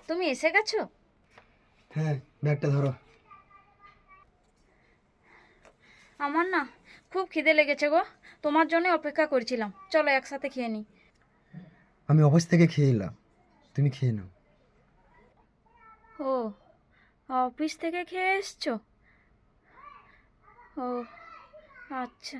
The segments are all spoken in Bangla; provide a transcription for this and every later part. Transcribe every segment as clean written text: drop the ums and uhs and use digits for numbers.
তুমি এসে গেছো? হ্যাঁ, ব্যাগটা ধরো। আমার না খুব খিদে লেগেছে গো। তোমার জন্য অপেক্ষা করছিলাম, চলো একসাথে খেয়ে নিই। আমি অফিস থেকে খেয়ে এলাম, তুমি খেয়ে নাও। ও, অফিস থেকে খেয়ে এসছো? ও আচ্ছা।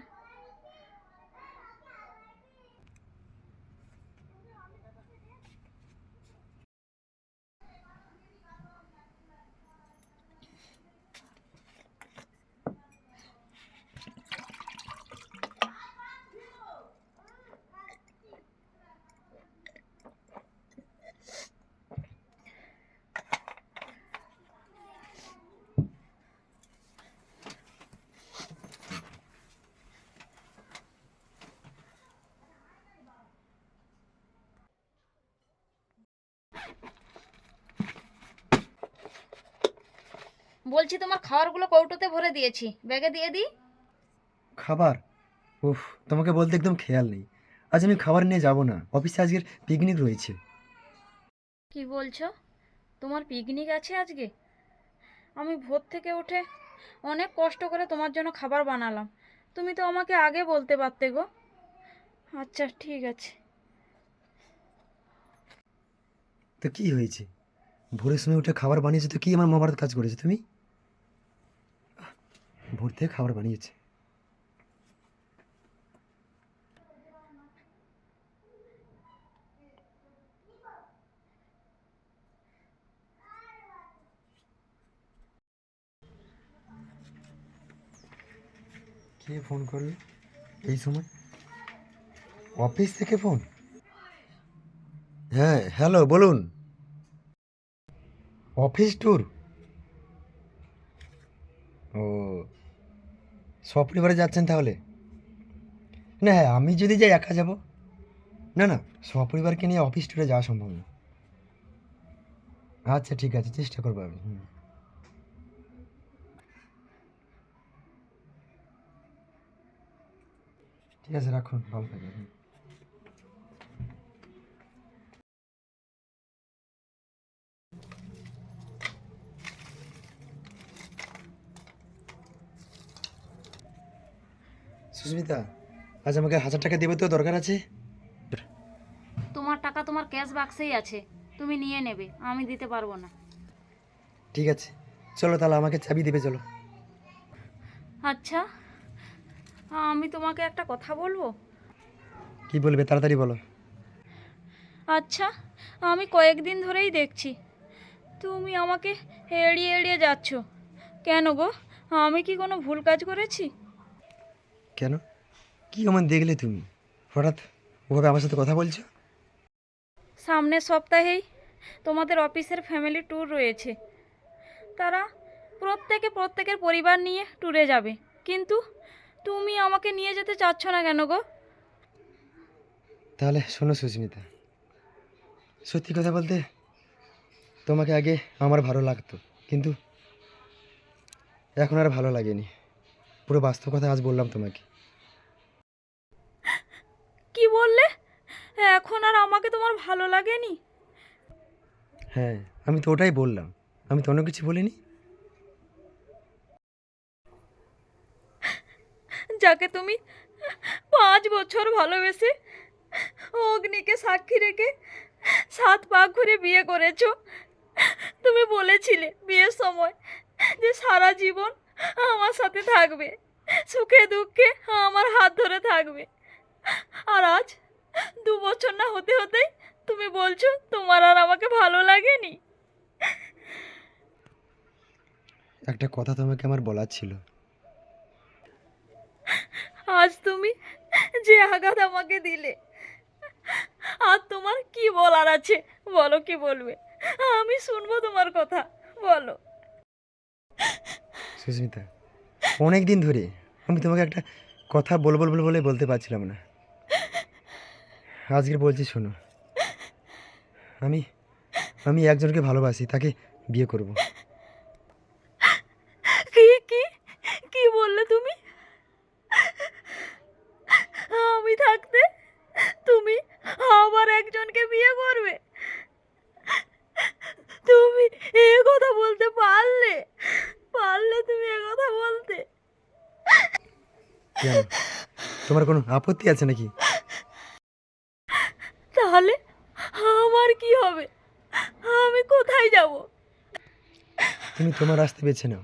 বলছি তোমার খাবারগুলো কৌটোতে ভরে দিয়েছি, ব্যাগে দিয়ে দিই? খাবার? উফ, তোমাকে বলতে একদম খেয়াল নেই। আজ আমি খাবার নিয়ে যাব না, অফিসে আজকের পিকনিক রয়েছে। কি বলছো? তোমার পিকনিক আছে আজকে? আমি ভোর থেকে উঠে অনেক কষ্ট করে তোমার জন্য খাবার বানালাম, তুমি তো আমাকে আগে বলতে পারতে গো। আচ্ছা ঠিক আছে। তো কি হয়েছে? ভোরের সময় উঠে খাবার বানিয়েছে তো কি আমার মহাভারত কাজ করেছে তুমি? ভোর থেকে খাবার বানিয়েছে। কে ফোন করলো এই সময়? অফিস থেকে ফোন? হ্যাঁ, হ্যালো, বলুন। Office tour? ও, সপরিবারে যাচ্ছেন তাহলে? না, হ্যাঁ, আমি যদি যাই একা যাব। না না, সপরিবারকে নিয়ে অফিস ট্যুরে যাওয়া সম্ভব না। আচ্ছা ঠিক আছে, চেষ্টা করবো আমি। ঠিক আছে, রাখুন, ভালো থাকবেন। সুস্মিতা, আজ আমাকে 1,000 টাকা দেবে তো, দরকার আছে। তোমার টাকা তোমার ক্যাশ বাক্সেই আছে, তুমি নিয়ে নেবে, আমি দিতে পারবো না। ঠিক আছে, চলো তাহলে, আমাকে চাবি দেবে, চলো। আচ্ছা, আমি তোমাকে একটা কথা বলবো? কি বলবে, তাড়াতাড়ি বলো। আচ্ছা, আমি কয়েকদিন ধরেই দেখছি তুমি আমাকে এড়িয়ে এড়িয়ে যাচ্ছ, কেন গো? আমি কি কোনো ভুল কাজ করেছি? কেন? কি এমন দেখলে তুমি হঠাৎ ওভাবে আমার সাথে কথা বলছো? সামনের সপ্তাহেই তোমাদের অফিসের ফ্যামিলি ট্যুর রয়েছে, তারা প্রত্যেকের পরিবার নিয়ে ট্যুরে যাবে, কিন্তু তুমি আমাকে নিয়ে যেতে চাচ্ছ না কেন গো? তাহলে শোনো সুস্মিতা, সত্যি কথা বলতে তোমাকে আগে আমার ভালো লাগতো, কিন্তু এখন আর ভালো লাগেনি। পুরো বাস্তব কথা আজ বললাম তোমাকে। কি বললে? এখন আর আমাকে তোমার ভালো লাগেনি? হ্যাঁ, আমি তো ওটাই বললাম, আমি তো অন্য কিছু বলিনি। যাকে তুমি 5 বছর ভালোবেসে অগ্নিকে সাক্ষী রেখে 7 পাক ঘুরে বিয়ে করেছো, তুমি বলেছিলে বিয়ের সময় যে সারা জীবন আমার সাথে থাকবে, সুখে দুঃখে আমার হাত ধরে থাকবে, আর আজ 2 বছর না হতে হতেই তুমি বলছো তোমার আর আমাকে ভালো লাগেনি। একটা কথা তোমাকে আমার বলার ছিল। আজ তুমি যে আঘাত আমাকে দিলে, আর তোমার কি বলার আছে? বলো, কি বলবে? আমি শুনবো তোমার কথা, বলো। সুস্মিতা, অনেক দিন ধরে আমি তোমাকে একটা কথা বলবো বলবো বলে বলতে পারছিলাম না। আজকে বলছি, শোনো। আমি আমি একজনকে ভালোবাসি, তাকে বিয়ে করব। কি কি কি বললে তুমি? আমি থাকতে তুমি আবার একজনকে বিয়ে করবে? কেন, তোমার কোনো আপত্তি আছে নাকি? তাহলে আমার কি হবে? আমি কোথায় যাব? তুমি তোমার রাস্তা বেছে নাও।